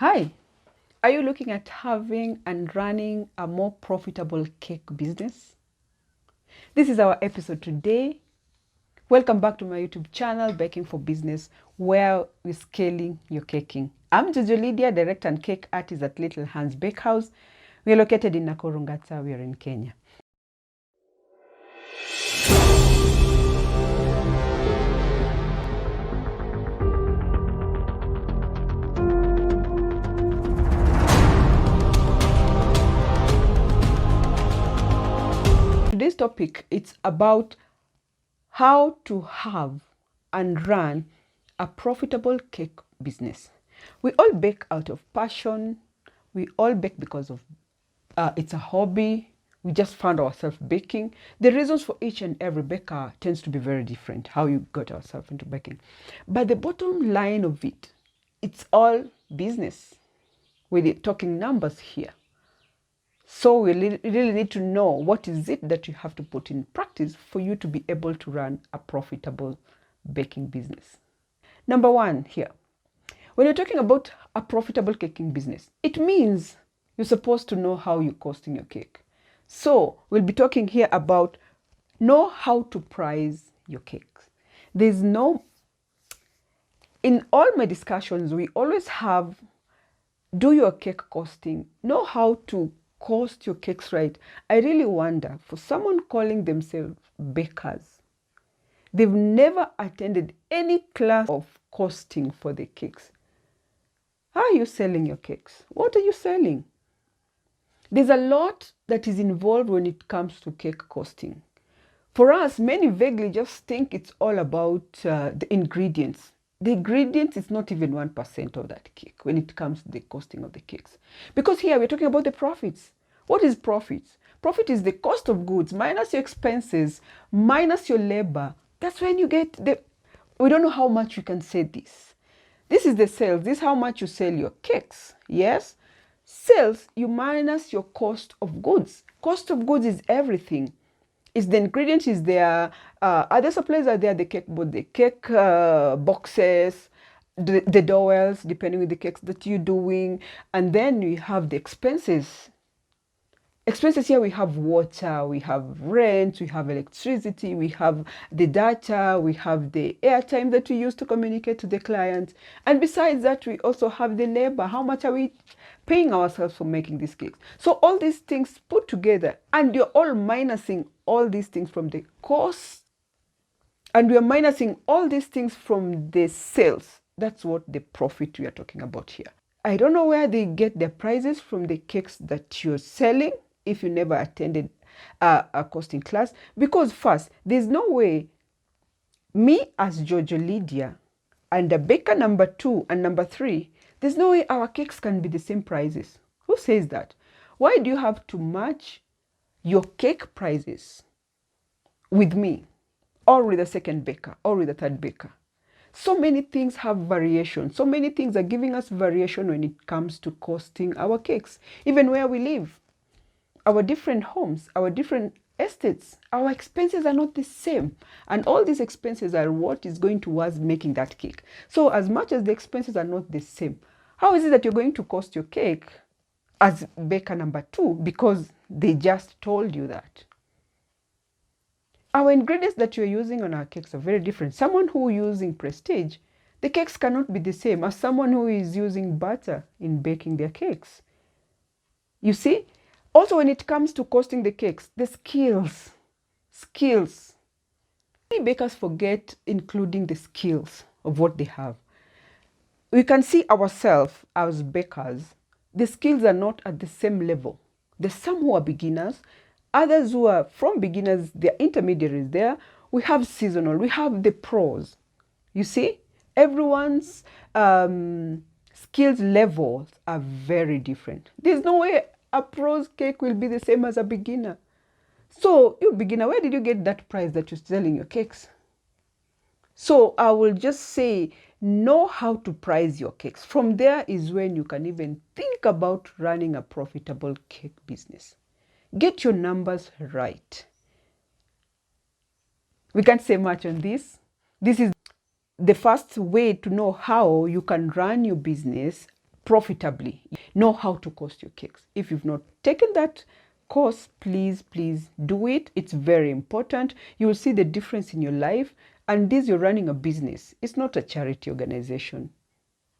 Hi, are you looking at having and running a more profitable cake business? This is our episode today. Welcome back to my YouTube channel, Baking for Business, where we're scaling your caking. I'm Jojo Lydiah, director and cake artist at Little Hands Bakehouse. We are located in Nakuru, Ngata. We are in Kenya. Today's topic, it's about how to have and run a profitable cake business. We all bake out of passion. We all bake because of it's a hobby. We just found ourselves baking. The reasons for each and every baker tends to be very different, how you got yourself into baking. But the bottom line of it, it's all business. We're talking numbers here. So we really need to know what is it that you have to put in practice for you to be able to run a profitable baking business. Number one here, when you're talking about a profitable caking business, it means you're supposed to know how you're costing your cake. So we'll be talking here about know how to price your cakes. In all my discussions, we always have do your cake costing, know how to cost your cakes right. I really wonder, for someone calling themselves bakers, they've never attended any class of costing for the cakes. How are you selling your cakes? What are you selling? There's a lot that is involved when it comes to cake costing. For us, many vaguely just think it's all about the ingredients. The ingredients is not even 1% of that cake when it comes to the costing of the cakes. Because here we're talking about the profits. What is profits? Profit is the cost of goods minus your expenses, minus your labor. That's when you get we don't know how much you can say this. This is the sales. This is how much you sell your cakes. Yes? Sales, you minus your cost of goods. Cost of goods is everything. It's the ingredients, is there, other supplies are there, the cake board, the cake boxes, the dowels, depending on the cakes that you're doing. And then you have the expenses. Expenses here, we have water, we have rent, we have electricity, we have the data, we have the airtime that we use to communicate to the client. And besides that, we also have the labor. How much are we paying ourselves for making these cakes? So all these things put together, and you're all minusing all these things from the cost, and we're minusing all these things from the sales. That's what the profit we are talking about here. I don't know where they get their prices from the cakes that you're selling if you never attended a costing class. Because first, there's no way me as Jojo Lydiah and the baker number 2 and number 3, there's no way our cakes can be the same prices. Who says that? Why do you have to match your cake prices with me or with the second baker or with the third baker? So many things have variation. So many things are giving us variation when it comes to costing our cakes. Even where we live, our different homes, our different estates, our expenses are not the same. And all these expenses are what is going towards making that cake. So as much as the expenses are not the same, how is it that you're going to cost your cake as baker number 2? Because they just told you that. Our ingredients that you're using on our cakes are very different. Someone who is using Prestige, the cakes cannot be the same as someone who is using butter in baking their cakes. You see? Also, when it comes to costing the cakes, the skills. Many bakers forget including the skills of what they have. We can see ourselves as bakers. The skills are not at the same level. There's some who are beginners, others who are from beginners, they're intermediaries there. We have seasonal, we have the pros. You see, everyone's skills levels are very different. There's no way a pro's cake will be the same as a beginner. So you beginner, where did you get that price that you're selling your cakes? So I will just say, know how to price your cakes. From there is when you can even think about running a profitable cake business. Get your numbers right. We can't say much on this. This is the first way to know how you can run your business profitably. Know how to cost your cakes. If you've not taken that course, please do it. It's very important. You will see the difference in your life. And this, you're running a business. It's not a charity organization.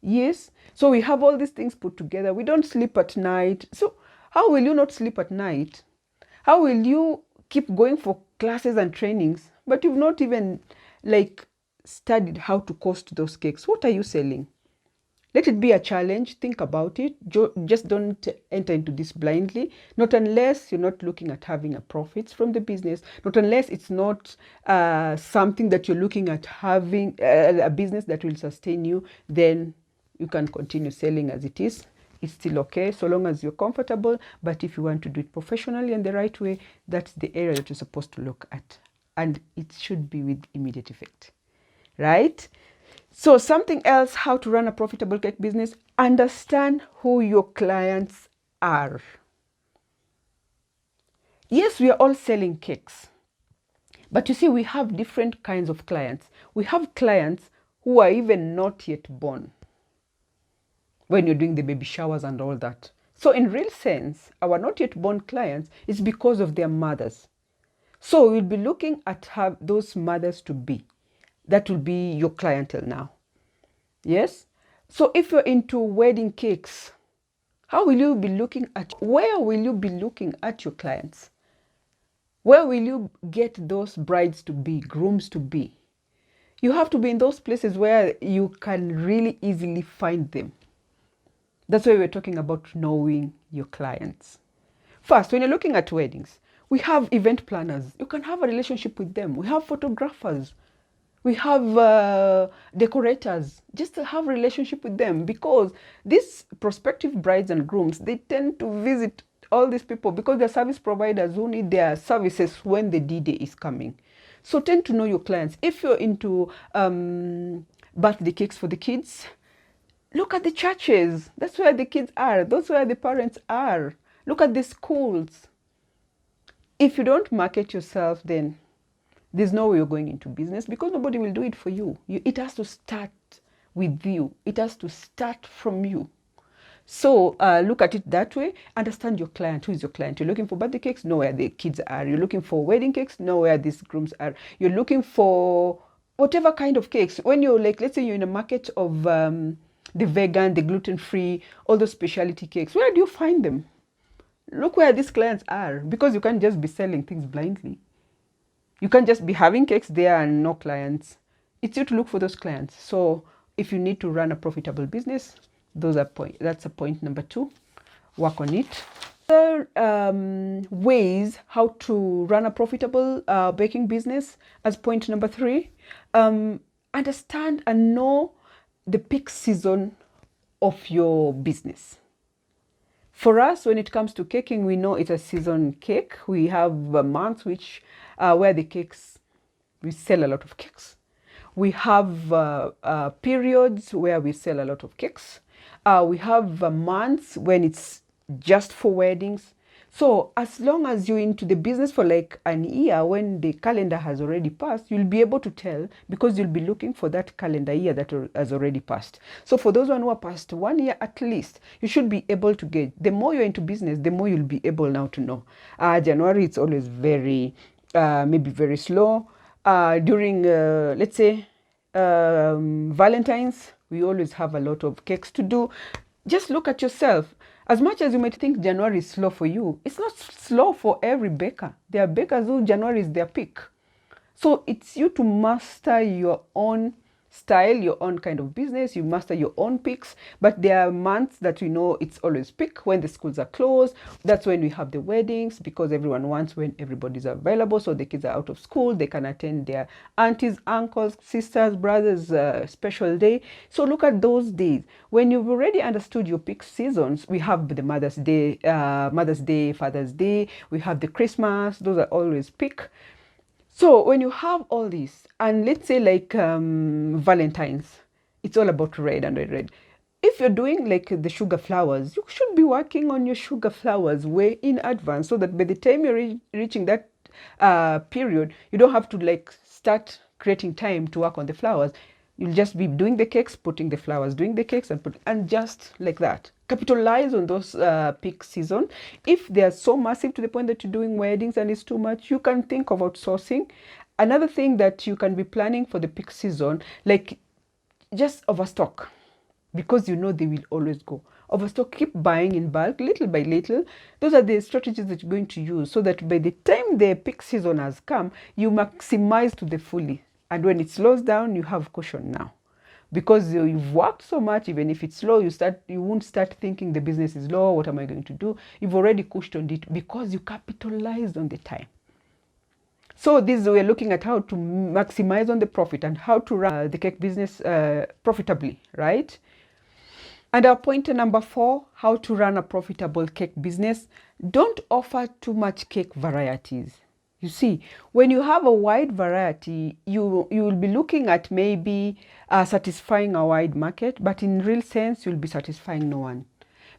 Yes. So we have all these things put together. We don't sleep at night. So how will you not sleep at night? How will you keep going for classes and trainings, but you've not even like studied how to cost those cakes? What are you selling? Let it be a challenge. Think about it. Just don't enter into this blindly. Not unless you're not looking at having a profits from the business. Not unless it's not something that you're looking at having a business that will sustain you. Then you can continue selling as it is. It's still okay so long as you're comfortable. But if you want to do it professionally and the right way, that's the area that you're supposed to look at. And it should be with immediate effect, right? So something else, how to run a profitable cake business, understand who your clients are. Yes, we are all selling cakes. But you see, we have different kinds of clients. We have clients who are even not yet born when you're doing the baby showers and all that. So in real sense, our not yet born clients is because of their mothers. So we'll be looking at how those mothers to be. That will be your clientele now. Yes. So if you're into wedding cakes, how will you be looking at, where will you be looking at your clients? Where will you get those brides to be, grooms to be? You have to be in those places where you can really easily find them. That's why we're talking about knowing your clients. First, when you're looking at weddings, we have event planners. You can have a relationship with them. We have photographers. We have decorators. Just to have a relationship with them, because these prospective brides and grooms, they tend to visit all these people because they're service providers who need their services when the D-Day is coming. So tend to know your clients. If you're into birthday cakes for the kids, look at the churches. That's where the kids are. That's where the parents are. Look at the schools. If you don't market yourself, then there's no way you're going into business, because nobody will do it for you. It has to start with you. It has to start from you. So look at it that way. Understand your client. Who is your client? You're looking for birthday cakes? Know where the kids are. You're looking for wedding cakes? Know where these grooms are. You're looking for whatever kind of cakes. When you're like, let's say you're in a market of the vegan, the gluten-free, all those specialty cakes, where do you find them? Look where these clients are, because you can't just be selling things blindly. You can't just be having cakes there and no clients. It's you to look for those clients. So if you need to run a profitable business, that's a point number 2. Work on it. Other ways how to run a profitable baking business, as point number 3, understand and know the peak season of your business. For us, when it comes to caking, we know it's a season cake. We have months where the cakes, we sell a lot of cakes. We have periods where we sell a lot of cakes. We have months when it's just for weddings. So as long as you're into the business for like an year, when the calendar has already passed, you'll be able to tell, because you'll be looking for that calendar year that has already passed. So for those who are past 1 year at least, you should be able to get. The more you're into business, the more you'll be able now to know. January, it's always maybe very slow. During, let's say, Valentine's, we always have a lot of cakes to do. Just look at yourself. As much as you might think January is slow for you, it's not slow for every baker. There are bakers who January is their peak. So it's you to master your own style, your own kind of business. You master your own peaks. But there are months that we know it's always peak, when the schools are closed. That's when we have the weddings, because everyone wants when everybody's available. So the kids are out of school. They can attend their aunties, uncles, sisters, brothers' special day. So look at those days. When you've already understood your peak seasons, we have the Mother's Day, Father's Day. We have the Christmas. Those are always peak. So when you have all this, and let's say like Valentine's, it's all about red and red. If you're doing like the sugar flowers, you should be working on your sugar flowers way in advance, so that by the time you're reaching that period, you don't have to like start creating time to work on the flowers. You'll just be doing the cakes, putting the flowers, doing the cakes, and just like that. Capitalize on those peak season. If they are so massive to the point that you're doing weddings and it's too much, you can think of outsourcing. Another thing that you can be planning for the peak season, like just overstock, because you know they will always go. Overstock, keep buying in bulk, little by little. Those are the strategies that you're going to use so that by the time the peak season has come, you maximize to the fully. And when it slows down, you have caution now. Because you've worked so much, even if it's slow, you won't start thinking the business is low, what am I going to do? You've already cushioned it because you capitalized on the time. So we're looking at how to maximize on the profit and how to run the cake business profitably, right? And our pointer number 4, how to run a profitable cake business. Don't offer too much cake varieties. You see, when you have a wide variety, you will be looking at maybe satisfying a wide market, but in real sense, you'll be satisfying no one.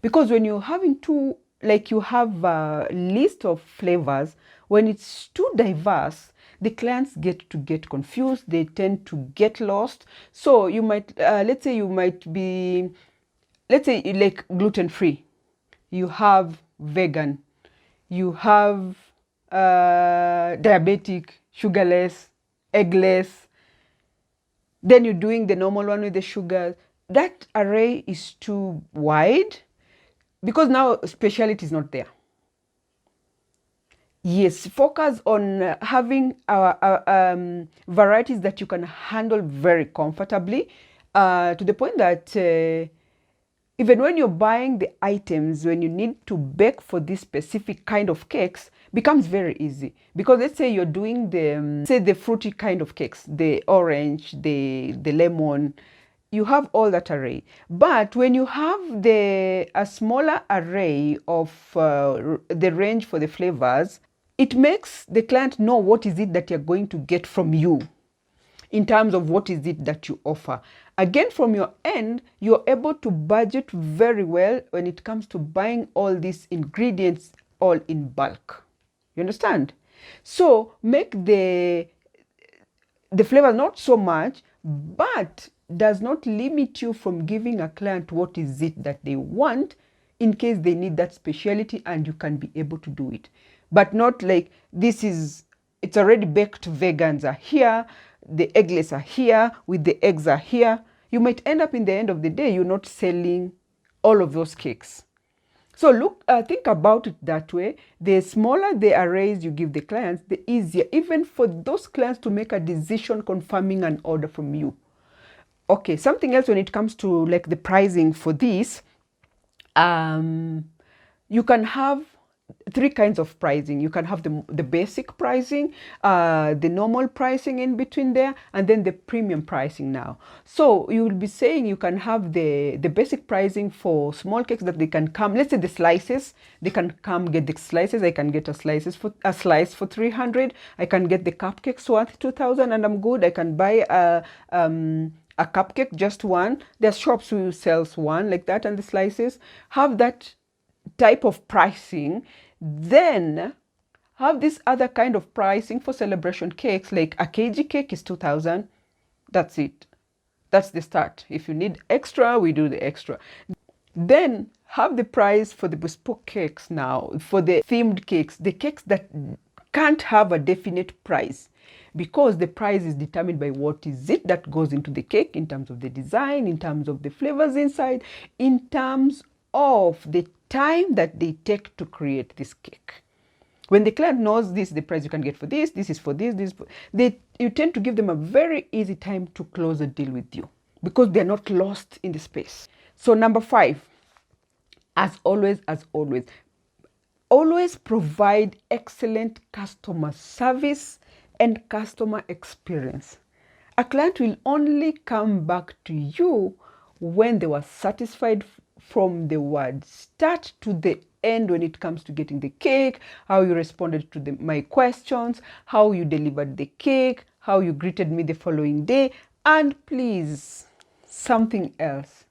Because when you're having you have a list of flavors, when it's too diverse, the clients get confused, they tend to get lost. So you might, let's say like gluten-free, you have vegan, you have diabetic, sugarless, eggless, then you're doing the normal one with the sugar. That array is too wide because now specialty is not there. Yes, focus on having varieties that you can handle very comfortably to the point that even when you're buying the items, when you need to bake for this specific kind of cakes, becomes very easy. Because let's say you're doing the fruity kind of cakes, the orange, the lemon, you have all that array. But when you have a smaller array of the range for the flavors, it makes the client know what is it that you're going to get from you in terms of what is it that you offer. Again, from your end, you're able to budget very well when it comes to buying all these ingredients all in bulk. You understand? So make the flavor not so much, but does not limit you from giving a client what is it that they want in case they need that specialty, and you can be able to do it. But not like it's already baked, vegans are here, the eggless are here, with the eggs are here. You might end up in the end of the day, you're not selling all of those cakes. So think about it that way. The smaller the arrays you give the clients, the easier, even for those clients to make a decision confirming an order from you. Okay, something else when it comes to like the pricing for this, you can have 3 kinds of pricing. You can have the basic pricing, the normal pricing in between there, and then the premium pricing now. So you will be saying you can have the basic pricing for small cakes that they can come, let's say the slices, they can come get the slices. I can get a slice for 300. I can get the cupcakes worth 2,000 and I'm good. I can buy a cupcake, just one. There's shops who sells one like that, and the slices have that type of pricing. Then have this other kind of pricing for celebration cakes, like a kg cake is 2,000. That's it. That's the start. If you need extra, we do the extra. Then have the price for the bespoke cakes now, for the themed cakes, the cakes that can't have a definite price, because the price is determined by what is it that goes into the cake in terms of the design, in terms of the flavors inside, in terms of the time that they take to create this cake. When the client knows this is the price you can get for this is for this, you tend to give them a very easy time to close a deal with you because they're not lost in the space. So number 5, as always, always provide excellent customer service and customer experience. A client will only come back to you when they were satisfied from the word start to the end when it comes to getting the cake, how you responded to my questions, how you delivered the cake, how you greeted me the following day, and please, something else.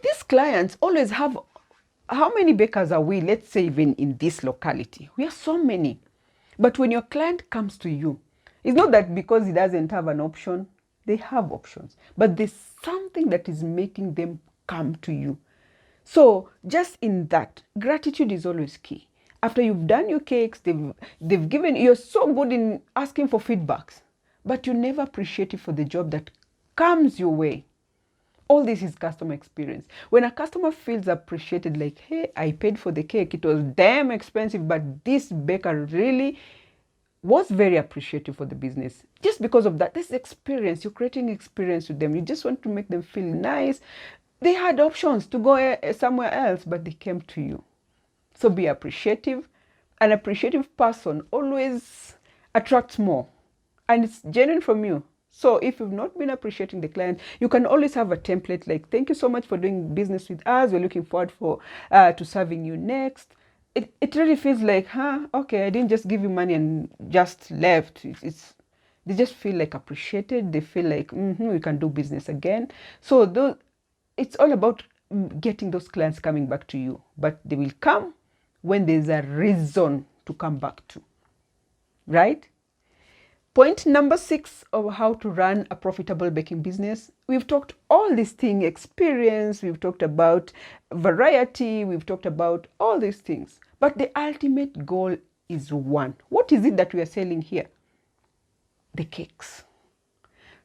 These clients always have, how many bakers are we? Let's say even in this locality, we are so many. But when your client comes to you, it's not that because he doesn't have an option. They have options, but there's something that is making them come to you. So just in that, gratitude is always key. After you've done your cakes, they've given, you're so good in asking for feedbacks, but you never appreciate it for the job that comes your way. All this is customer experience. When a customer feels appreciated, like, hey, I paid for the cake, it was damn expensive, but this baker really was very appreciative for the business. Just because of that, this experience, you're creating experience with them. You just want to make them feel nice. They had options to go somewhere else, but they came to you. So be appreciative. An appreciative person always attracts more, and it's genuine from you. So if you've not been appreciating the client, you can always have a template like, thank you so much for doing business with us. We're looking forward to serving you next. It really feels like, okay, I didn't just give you money and just left. They just feel like appreciated. They feel like, we can do business again. So it's all about getting those clients coming back to you. But they will come when there's a reason to come back to, right? Point number 6 of how to run a profitable baking business. We've talked all these things, experience, we've talked about variety, we've talked about all these things. But the ultimate goal is one. What is it that we are selling here? The cakes.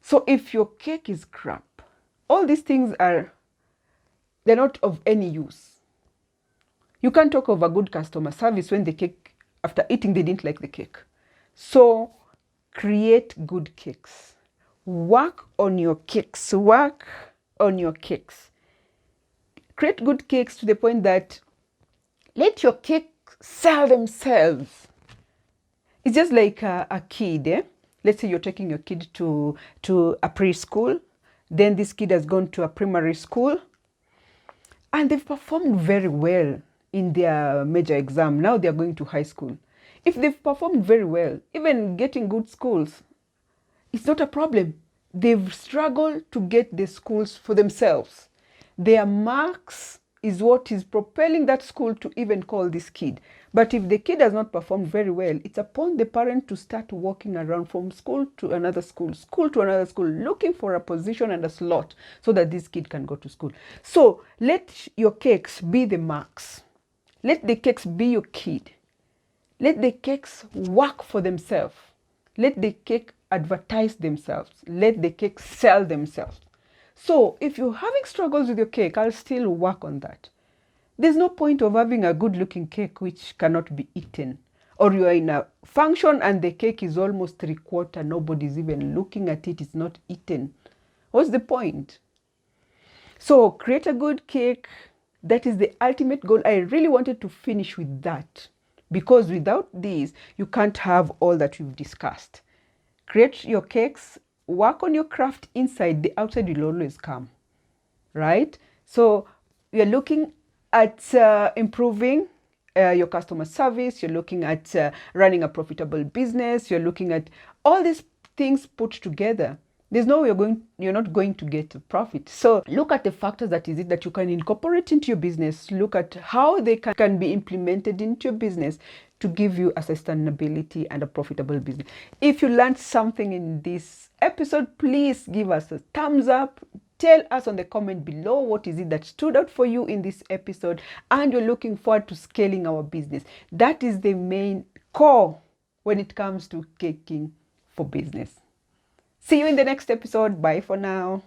So if your cake is crap, all these things they're not of any use. You can't talk of a good customer service when the cake, after eating, they didn't like the cake. So create good cakes. Work on your cakes. Work on your cakes. Create good cakes to the point that let your cakes sell themselves. It's just like a kid. Let's say you're taking your kid to a preschool. Then this kid has gone to a primary school. And they've performed very well in their major exam. Now they're going to high school. If they've performed very well, even getting good schools, it's not a problem. They've struggled to get the schools for themselves. Their marks is what is propelling that school to even call this kid. But if the kid has not performed very well, it's upon the parent to start walking around from school to another school to another school, looking for a position and a slot so that this kid can go to school. So let your cakes be the marks. Let the cakes be your kid. Let the cakes work for themselves. Let the cake advertise themselves. Let the cake sell themselves. So if you're having struggles with your cake, I'll still work on that. There's no point of having a good looking cake which cannot be eaten. Or you're in a function and the cake is almost 3/4. Nobody's even looking at it. It's not eaten. What's the point? So create a good cake. That is the ultimate goal. I really wanted to finish with that, because without these, you can't have all that we've discussed. Create your cakes, work on your craft inside, the outside will always come, right? So you're looking at improving your customer service, you're looking at running a profitable business, you're looking at all these things put together. There's no way you're not going to get a profit. So look at the factors that you can incorporate into your business. Look at how they can be implemented into your business to give you a sustainability and a profitable business. If you learned something in this episode, please give us a thumbs up. Tell us on the comment below what is it that stood out for you in this episode and you're looking forward to scaling our business. That is the main core when it comes to caking for business. See you in the next episode. Bye for now.